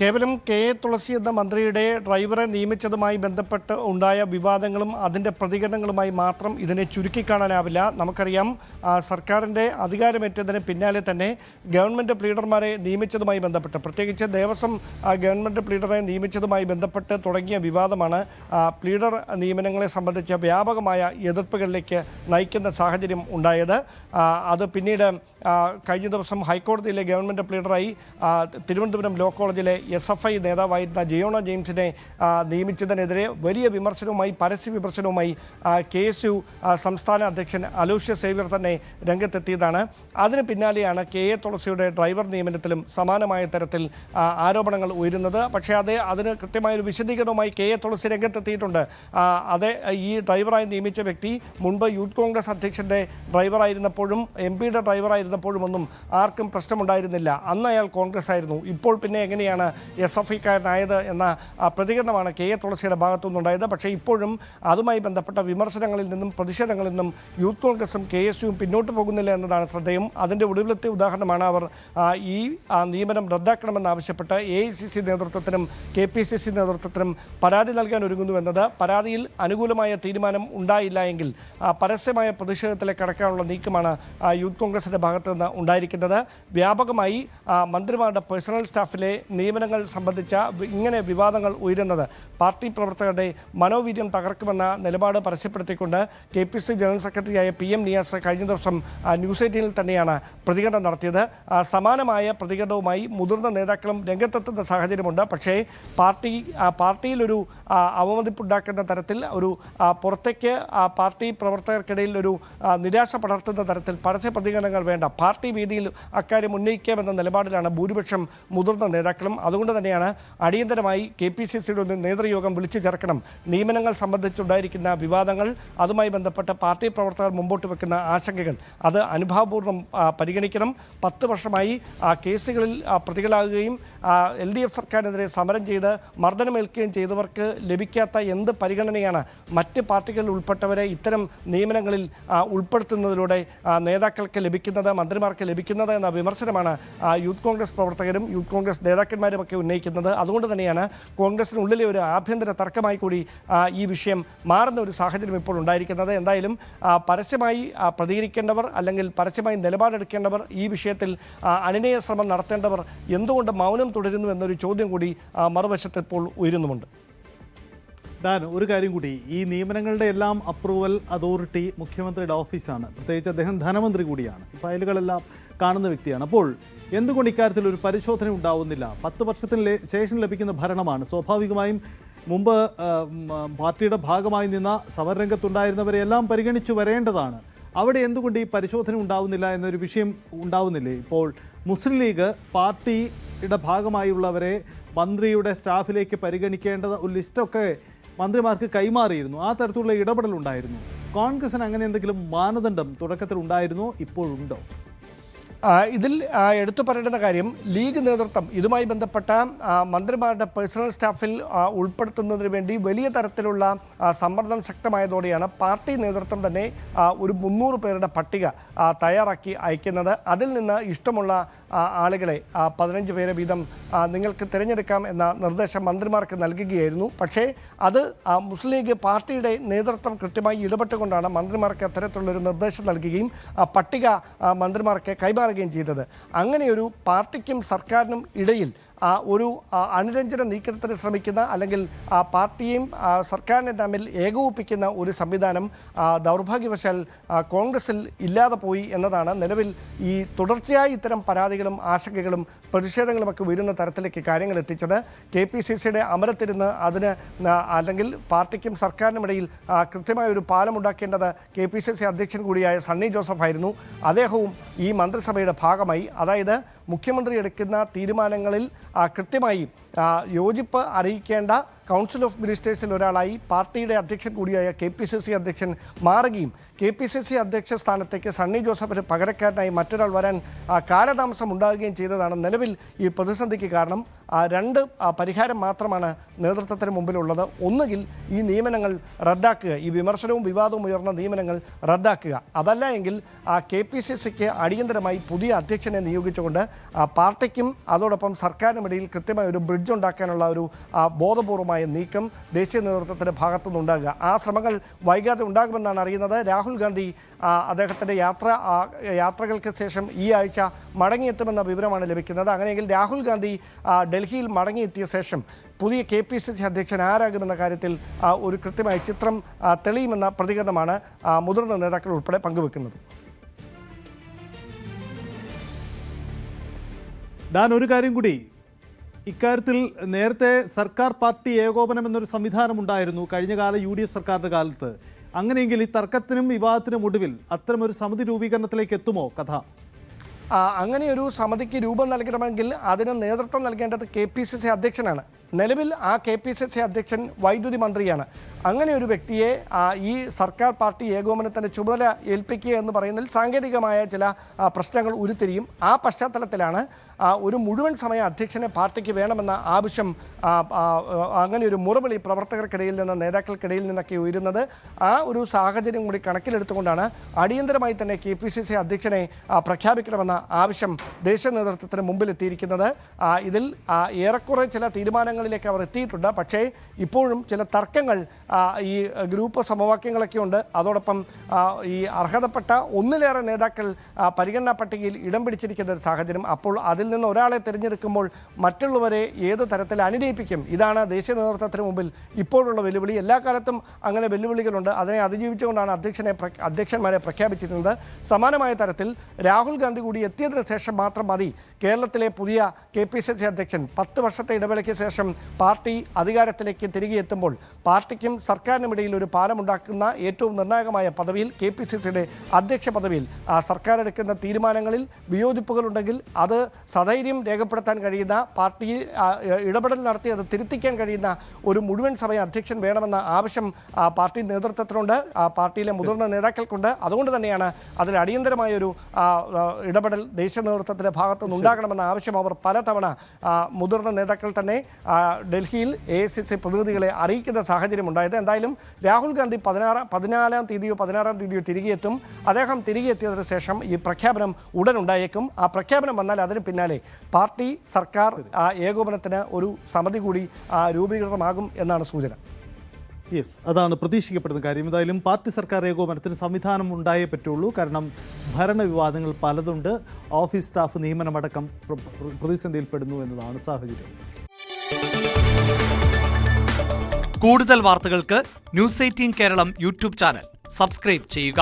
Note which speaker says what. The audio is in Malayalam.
Speaker 1: കേവലം കെ എ തുളസി എന്ന മന്ത്രിയുടെ ഡ്രൈവറെ നിയമിച്ചതുമായി ബന്ധപ്പെട്ട് ഉണ്ടായ വിവാദങ്ങളും അതിൻ്റെ പ്രതികരണങ്ങളുമായി മാത്രം ഇതിനെ ചുരുക്കിക്കാണാനാവില്ല. നമുക്കറിയാം, സർക്കാരിൻ്റെ അധികാരമേറ്റതിന് പിന്നാലെ തന്നെ ഗവൺമെൻറ് പ്ലീഡർമാരെ നിയമിച്ചതുമായി ബന്ധപ്പെട്ട്, പ്രത്യേകിച്ച് ദേവസ്വം ഗവൺമെൻറ് പ്ലീഡറെ നിയമിച്ചതുമായി ബന്ധപ്പെട്ട് തുടങ്ങിയ വിവാദമാണ് പ്ലീഡർ നിയമനങ്ങളെ സംബന്ധിച്ച് വ്യാപകമായ എതിർപ്പുകളിലേക്ക് നയിക്കുന്ന സാഹചര്യം ഉണ്ടായത്. അത് പിന്നീട് കഴിഞ്ഞ ദിവസം ഹൈക്കോടതിയിലെ ഗവൺമെൻറ് പ്ലീഡറായി തിരുവനന്തപുരം ലോ കോളേജിലെ SFI നേതാവായിരുന്ന ജിയോണ ജെയിംസിനെ നിയമിച്ചതിനെതിരെ വലിയ വിമർശനവുമായി, പരസ്യ വിമർശനവുമായി KSU സംസ്ഥാന അധ്യക്ഷൻ അലോഷ്യസ് സേവ്യർ തന്നെ രംഗത്തെത്തിയതാണ്. അതിന് പിന്നാലെയാണ് കെ എ തുളസിയുടെ ഡ്രൈവർ നിയമനത്തിലും സമാനമായ തരത്തിൽ ആരോപണങ്ങൾ ഉയരുന്നത്. പക്ഷേ അതിന് കൃത്യമായൊരു വിശദീകരണവുമായി കെ എ തുളസി രംഗത്തെത്തിയിട്ടുണ്ട്. ഈ ഡ്രൈവറായി നിയമിച്ച വ്യക്തി മുൻപ് യൂത്ത് കോൺഗ്രസ് അധ്യക്ഷൻ്റെ ഡ്രൈവറായിരുന്നപ്പോഴും MP-യുടെ ഡ്രൈവറായിരുന്നപ്പോഴുമൊന്നും ആർക്കും പ്രശ്നമുണ്ടായിരുന്നില്ല. അന്ന് അയാൾ കോൺഗ്രസ് ആയിരുന്നു. ഇപ്പോൾ പിന്നെ എങ്ങനെയാണ് SFI-കാരനായത് എന്ന പ്രതികരണമാണ് കെ എ തുളസിയുടെ ഭാഗത്തുനിന്നുണ്ടായത്. പക്ഷേ ഇപ്പോഴും അതുമായി ബന്ധപ്പെട്ട വിമർശനങ്ങളിൽ നിന്നും പ്രതിഷേധങ്ങളിൽ നിന്നും യൂത്ത് കോൺഗ്രസും KSUവും പിന്നോട്ട് പോകുന്നില്ല എന്നതാണ് ശ്രദ്ധേയം. അതിൻ്റെ ഒടുവിലത്തെ ഉദാഹരണമാണ് അവർ ഈ നിയമനം റദ്ദാക്കണമെന്നാവശ്യപ്പെട്ട് AICC നേതൃത്വത്തിനും KPCC നേതൃത്വത്തിനും പരാതി നൽകാൻ ഒരുങ്ങുന്നു എന്നത്. പരാതിയിൽ അനുകൂലമായ തീരുമാനം ഉണ്ടായില്ല എങ്കിൽ പരസ്യമായ പ്രതിഷേധത്തിലേക്ക് കടക്കാനുള്ള നീക്കമാണ് യൂത്ത് കോൺഗ്രസിൻ്റെ ഭാഗത്തു നിന്ന് ഉണ്ടായിരിക്കുന്നത്. വ്യാപകമായി മന്ത്രിമാരുടെ പേഴ്സണൽ സ്റ്റാഫിലെ നിയമനങ്ങൾ സംബന്ധിച്ച ഇങ്ങനെ വിവാദങ്ങൾ ഉയരുന്നത് പാർട്ടി പ്രവർത്തകരുടെ മനോവീര്യം തകർക്കുമെന്ന നിലപാട് പരസ്യപ്പെടുത്തിക്കൊണ്ട് KPC ജനറൽ സെക്രട്ടറിയായ PM നിയാസ് കഴിഞ്ഞ ദിവസം ന്യൂസ് 18-ൽ തന്നെയാണ് പ്രതികരണം നടത്തിയത്. സമാനമായ പ്രതികരണവുമായി മുതിർന്ന നേതാക്കളും രംഗത്തെത്തുന്ന സാഹചര്യമുണ്ട്. പക്ഷേ പാർട്ടിയിലൊരു അവമതിപ്പുണ്ടാക്കുന്ന തരത്തിൽ, ഒരു പുറത്തേക്ക് പാർട്ടി പ്രവർത്തകർക്കിടയിൽ ഒരു നിരാശ പടർത്തുന്ന തരത്തിൽ പരസ്യ പ്രതികരണങ്ങൾ വേണ്ട, പാർട്ടി വേദിയിൽ അക്കാര്യം ഉന്നയിക്കാമെന്ന നിലപാടിലാണ് ഭൂരിപക്ഷം മുതിർന്ന നേതാക്കളും. അതുകൊണ്ട് തന്നെയാണ് അടിയന്തരമായി KPCCയുടെ ഒരു നേതൃയോഗം വിളിച്ചു ചേർക്കണം. നിയമനങ്ങൾ സംബന്ധിച്ചുണ്ടായിരിക്കുന്ന വിവാദങ്ങൾ, അതുമായി ബന്ധപ്പെട്ട പാർട്ടി പ്രവർത്തകർ മുമ്പോട്ട് വെക്കുന്ന ആശങ്കകൾ, അത് അനുഭാവപൂർവ്വം പരിഗണിക്കണം. 10 വർഷമായി കേസുകളിൽ പ്രതികളാകുകയും LDF സർക്കാരിനെതിരെ സമരം ചെയ്ത് മർദ്ദനമേൽക്കുകയും ചെയ്തവർക്ക് ലഭിക്കാത്ത എന്ത് പരിഗണനയാണ് മറ്റ് പാർട്ടികളിൽ ഉൾപ്പെട്ടവരെ ഇത്തരം നിയമനങ്ങളിൽ ഉൾപ്പെടുത്തുന്നതിലൂടെ നേതാക്കൾക്ക് ലഭിക്കുന്നത്, മന്ത്രിമാർക്ക് ലഭിക്കുന്നത് എന്ന വിമർശനമാണ് യൂത്ത് കോൺഗ്രസ് പ്രവർത്തകരും യൂത്ത് കോൺഗ്രസ് നേതാക്കന്മാരുമൊക്കെ ഉന്നയിക്കുന്നത്. അതുകൊണ്ട് തന്നെയാണ് കോൺഗ്രസിനുള്ളിലെ ഒരു ആഭ്യന്തര തർക്കമായി കൂടി ഈ വിഷയം മാറുന്ന ഒരു സാഹചര്യം ഇപ്പോൾ ഉണ്ടായിരിക്കുന്നത്. എന്തായാലും പരസ്യമായി പ്രതികരിക്കേണ്ടവർ, അല്ലെങ്കിൽ പരസ്യമായി നിലപാടെടുക്കേണ്ടവർ, ഈ വിഷയത്തിൽ അനുനയ ശ്രമം നടത്തേണ്ടവർ എന്തുകൊണ്ട് മൗനം തുടരുന്നു എന്നൊരു ചോദ്യം കൂടി മറുവശത്ത് ഇപ്പോൾ ഉയരുന്നുമുണ്ട്.
Speaker 2: ഒരു കാര്യം കൂടി, ഈ നിയമനങ്ങളുടെ എല്ലാം അപ്രൂവൽ അതോറിറ്റി മുഖ്യമന്ത്രിയുടെ ഓഫീസാണ്. പ്രത്യേകിച്ച് അദ്ദേഹം ധനമന്ത്രി കൂടിയാണ്. ഈ ഫയലുകളെല്ലാം കാണുന്ന വ്യക്തിയാണ്. അപ്പോൾ എന്തുകൊണ്ട് ഇക്കാര്യത്തിൽ ഒരു പരിശോധന ഉണ്ടാവുന്നില്ല? 10 വർഷത്തിന് ശേഷം ലഭിക്കുന്ന ഭരണമാണ്. സ്വാഭാവികമായും മുമ്പ് പാർട്ടിയുടെ ഭാഗമായി നിന്ന സമരരംഗത്തുണ്ടായിരുന്നവരെല്ലാം പരിഗണിച്ചു വരേണ്ടതാണ്. അവിടെ എന്തുകൊണ്ട് ഈ പരിശോധന ഉണ്ടാവുന്നില്ല എന്നൊരു വിഷയം ഉണ്ടാവുന്നില്ലേ? ഇപ്പോൾ മുസ്ലിം ലീഗ് പാർട്ടിയുടെ ഭാഗമായുള്ളവരെ മന്ത്രിയുടെ സ്റ്റാഫിലേക്ക് പരിഗണിക്കേണ്ടത് ഒരു ലിസ്റ്റൊക്കെ മന്ത്രിമാർക്ക് കൈമാറിയിരുന്നു. ആ തരത്തിലുള്ള ഇടപെടലുണ്ടായിരുന്നു. കോൺഗ്രസിന് അങ്ങനെ എന്തെങ്കിലും മാനദണ്ഡം തുടക്കത്തിൽ ഉണ്ടായിരുന്നോ, ഇപ്പോഴുണ്ടോ?
Speaker 1: ഇതിൽ എടുത്തു പറയേണ്ടുന്ന കാര്യം, ലീഗ് നേതൃത്വം ഇതുമായി ബന്ധപ്പെട്ട മന്ത്രിമാരുടെ പേഴ്സണൽ സ്റ്റാഫിൽ ഉൾപ്പെടുത്തുന്നതിന് വേണ്ടി വലിയ തരത്തിലുള്ള സമ്മർദ്ദം ശക്തമായതോടെയാണ് പാർട്ടി നേതൃത്വം തന്നെ ഒരു 300 പേരുടെ പട്ടിക തയ്യാറാക്കി അയക്കുന്നത്. അതിൽ നിന്ന് ഇഷ്ടമുള്ള ആളുകളെ 15 പേരെ വീതം നിങ്ങൾക്ക് തിരഞ്ഞെടുക്കാം എന്ന നിർദ്ദേശം മന്ത്രിമാർക്ക് നൽകുകയായിരുന്നു. പക്ഷേ അത് മുസ്ലിം ലീഗ് പാർട്ടിയുടെ നേതൃത്വം കൃത്യമായി ഇടപെട്ടുകൊണ്ടാണ് മന്ത്രിമാർക്ക് അത്തരത്തിലുള്ളൊരു നിർദ്ദേശം നൽകുകയും പട്ടിക മന്ത്രിമാർക്ക് കൈമാറുകയും ചെയ്തത്. അങ്ങനെയൊരു പാർട്ടിക്കും സർക്കാരിനും ഇടയിൽ ഒരു അനുരഞ്ജന നീക്കത്തിന് ശ്രമിക്കുന്ന, അല്ലെങ്കിൽ പാർട്ടിയെയും സർക്കാരിനെ തമ്മിൽ ഏകോപിപ്പിക്കുന്ന ഒരു സംവിധാനം ദൗർഭാഗ്യവശാൽ കോൺഗ്രസിൽ ഇല്ലാതെ പോയി എന്നതാണ് നിലവിൽ ഈ തുടർച്ചയായി ഇത്തരം പരാതികളും ആശങ്കകളും പ്രതിഷേധങ്ങളുമൊക്കെ വരുന്ന തരത്തിലേക്ക് കാര്യങ്ങൾ എത്തിച്ചത്. KPCCയുടെ അമരത്തിരുന്ന് അതിന്, അല്ലെങ്കിൽ പാർട്ടിക്കും സർക്കാരിനുമിടയിൽ കൃത്യമായ ഒരു പാലമുണ്ടാക്കേണ്ടത് KPCC അധ്യക്ഷൻ കൂടിയായ സണ്ണി ജോസഫ് ആയിരുന്നു. അദ്ദേഹവും ഈ മന്ത്രിസഭയുടെ ഭാഗമായി, അതായത് മുഖ്യമന്ത്രി എടുക്കുന്ന തീരുമാനങ്ങളിൽ കൃത്യമായി യോജിപ്പ് അറിയിക്കേണ്ട, കൗൺസിൽ ഓഫ് മിനിസ്റ്റേഴ്സിൽ ഒരാളായി പാർട്ടിയുടെ അധ്യക്ഷൻ കൂടിയായ KPCC അധ്യക്ഷൻ മാറുകയും KPCC അധ്യക്ഷ സ്ഥാനത്തേക്ക് സണ്ണി ജോസഫിന് പകരക്കാരനായി മറ്റൊരാൾ വരാൻ കാലതാമസം ഉണ്ടാകുകയും ചെയ്തതാണ് നിലവിൽ ഈ പ്രതിസന്ധിക്ക് കാരണം. രണ്ട് പരിഹാരം മാത്രമാണ് നേതൃത്വത്തിന് മുമ്പിലുള്ളത്. ഒന്നുകിൽ ഈ നിയമനങ്ങൾ റദ്ദാക്കുക, ഈ വിമർശനവും വിവാദവും ഉയർന്ന നിയമനങ്ങൾ റദ്ദാക്കുക. അതല്ല എങ്കിൽ KPCCക്ക് അടിയന്തരമായി പുതിയ അധ്യക്ഷനെ നിയോഗിച്ചുകൊണ്ട് പാർട്ടിക്കും അതോടൊപ്പം സർക്കാരിനുമിടയിൽ കൃത്യമായ ഒരു ബ്രിഡ്ജ് ഉണ്ടാക്കാനുള്ള ഒരു ബോധപൂർവമായ നീക്കം ദേശീയ നേതൃത്വത്തിൻ്റെ ഭാഗത്തുനിന്നുണ്ടാകുക. ആ ശ്രമങ്ങൾ വൈകാതെ ഉണ്ടാകുമെന്നാണ് അറിയുന്നത്. രാഹുൽ ഗാന്ധി അദ്ദേഹത്തിൻ്റെ യാത്രകൾക്ക് ശേഷം ഈ ആഴ്ച മടങ്ങിയെത്തുമെന്ന വിവരമാണ് ലഭിക്കുന്നത്. അങ്ങനെയെങ്കിൽ രാഹുൽ ഗാന്ധി ഡൽഹിയിൽ മടങ്ങിയെത്തിയ ശേഷം പുതിയ KPCC അധ്യക്ഷൻ ആരാകുമെന്ന കാര്യത്തിൽ ഒരു കൃത്യമായ ചിത്രം തെളിയുമെന്ന പ്രതികരണമാണ് മുതിർന്ന നേതാക്കൾ ഉൾപ്പെടെ പങ്കുവെക്കുന്നത്.
Speaker 2: ഡാൻ, ഒരു കാര്യം കൂടി, ഇക്കാര്യത്തിൽ നേരത്തെ സർക്കാർ പാർട്ടി ഏകോപനം എന്നൊരു സംവിധാനം ഉണ്ടായിരുന്നു കഴിഞ്ഞകാല UDF സർക്കാരിൻ്റെ കാലത്ത്. അങ്ങനെയെങ്കിൽ ഈ തർക്കത്തിനും വിവാദത്തിനും ഒടുവിൽ അത്തരമൊരു സമിതി രൂപീകരണത്തിലേക്ക് എത്തുമോ കഥ?
Speaker 1: അങ്ങനെയൊരു സമിതിക്ക് രൂപം നൽകണമെങ്കിൽ അതിന് നേതൃത്വം നൽകേണ്ടത് KPCC അധ്യക്ഷനാണ്. നിലവിൽ ആ KPCC അധ്യക്ഷൻ വൈദ്യുതി മന്ത്രിയാണ്. അങ്ങനെ ഒരു വ്യക്തിയെ ഈ സർക്കാർ പാർട്ടി ഏകോപനത്തിൻ്റെ ചുമതല ഏൽപ്പിക്കുക എന്ന് പറയുന്നതിൽ സാങ്കേതികമായ ചില പ്രശ്നങ്ങൾ ഉരുത്തിരിയും. ആ പശ്ചാത്തലത്തിലാണ് ഒരു മുഴുവൻ സമയ അധ്യക്ഷനെ പാർട്ടിക്ക് വേണമെന്ന ആവശ്യം, അങ്ങനെ ഒരു മുറവിളി പ്രവർത്തകർക്കിടയിൽ നിന്ന് നേതാക്കൾക്കിടയിൽ നിന്നൊക്കെ ഉയരുന്നത്. ആ ഒരു സാഹചര്യം കൂടി കണക്കിലെടുത്തുകൊണ്ടാണ് അടിയന്തരമായി തന്നെ KPCC അധ്യക്ഷനെ പ്രഖ്യാപിക്കണമെന്ന ആവശ്യം ദേശീയ നേതൃത്വത്തിന് മുമ്പിലെത്തിയിരിക്കുന്നത്. ഇതിൽ ഏറെക്കുറെ ചില തീരുമാനങ്ങളിലേക്ക് അവർ എത്തിയിട്ടുണ്ട്. പക്ഷേ ഇപ്പോഴും ചില തർക്കങ്ങൾ, ഈ ഗ്രൂപ്പ് സമവാക്യങ്ങളൊക്കെ ഉണ്ട്. അതോടൊപ്പം ഈ അർഹതപ്പെട്ട ഒന്നിലേറെ നേതാക്കൾ പരിഗണനാ പട്ടികയിൽ ഇടം പിടിച്ചിരിക്കുന്ന ഒരു സാഹചര്യം. അപ്പോൾ അതിൽ നിന്ന് ഒരാളെ തിരഞ്ഞെടുക്കുമ്പോൾ മറ്റുള്ളവരെ ഏത് തരത്തിൽ അനുനയിപ്പിക്കും? ഇതാണ് ദേശീയ നേതൃത്വത്തിന് മുമ്പിൽ ഇപ്പോഴുള്ള വെല്ലുവിളി. എല്ലാ കാലത്തും അങ്ങനെ വെല്ലുവിളികളുണ്ട്. അതിനെ അതിജീവിച്ചുകൊണ്ടാണ് അധ്യക്ഷന്മാരെ പ്രഖ്യാപിച്ചിരുന്നത്. സമാനമായ തരത്തിൽ രാഹുൽ ഗാന്ധി കൂടി എത്തിയതിനു ശേഷം മാത്രം മതി കേരളത്തിലെ പുതിയ KPCC അധ്യക്ഷൻ 10 വർഷത്തെ ഇടവേളയ്ക്ക് ശേഷം പാർട്ടി അധികാരത്തിലേക്ക് തിരികെ എത്തുമ്പോൾ പാർട്ടിക്കും സർക്കാരിനുമിടയിൽ ഒരു പാലമുണ്ടാക്കുന്ന ഏറ്റവും നിർണായകമായ പദവിയിൽ, KPCCയുടെ അധ്യക്ഷ പദവിയിൽ, സർക്കാർ എടുക്കുന്ന തീരുമാനങ്ങളിൽ വിയോജിപ്പുകളുണ്ടെങ്കിൽ അത് സധൈര്യം രേഖപ്പെടുത്താൻ കഴിയുന്ന, പാർട്ടി ഇടപെടൽ നടത്തി അത് തിരുത്തിക്കാൻ കഴിയുന്ന ഒരു മുഴുവൻ സമയ അധ്യക്ഷൻ വേണമെന്ന ആവശ്യം പാർട്ടി നേതൃത്വത്തിനുണ്ട്, പാർട്ടിയിലെ മുതിർന്ന നേതാക്കൾക്കുണ്ട്. അതുകൊണ്ട് തന്നെയാണ് അതിൽ അടിയന്തരമായൊരു ഇടപെടൽ ദേശീയ നേതൃത്വത്തിൻ്റെ ഭാഗത്തുനിന്ന് ഉണ്ടാകണമെന്ന ആവശ്യം അവർ പലതവണ മുതിർന്ന നേതാക്കൾ തന്നെ ഡൽഹിയിൽ AICC പ്രതിനിധികളെ അറിയിക്കുന്ന സാഹചര്യം ഉണ്ടായത്. എന്തായാലും രാഹുൽ ഗാന്ധി 14-ാം തീയതിയോ തിരികെ എത്തും. അദ്ദേഹം തിരികെ എത്തിയതിനു ശേഷം ഈ പ്രഖ്യാപനം ഉടൻ ഉണ്ടായേക്കും. ആ പ്രഖ്യാപനം വന്നാൽ അതിന് പിന്നാലെ പാർട്ടി സർക്കാർ ഏകോപനത്തിന് ഒരു സമിതി കൂടി രൂപീകൃതമാകും എന്നാണ് സൂചന.
Speaker 2: യെസ്, അതാണ് പ്രതീക്ഷിക്കപ്പെടുന്ന കാര്യം. എന്തായാലും പാർട്ടി സർക്കാർ ഏകോപനത്തിന് സംവിധാനം ഉണ്ടായേ പറ്റുള്ളൂ. കാരണം ഭരണവിവാദങ്ങൾ പലതുണ്ട്. ഓഫീസ് സ്റ്റാഫ് നിയമനമടക്കം പ്രതിസന്ധിയിൽപ്പെടുന്നു എന്നതാണ് സാഹചര്യം.
Speaker 3: കൂടുതൽ വാർത്തകൾക്ക് News 18 Keralam YouTube channel subscribe ചെയ്യുക.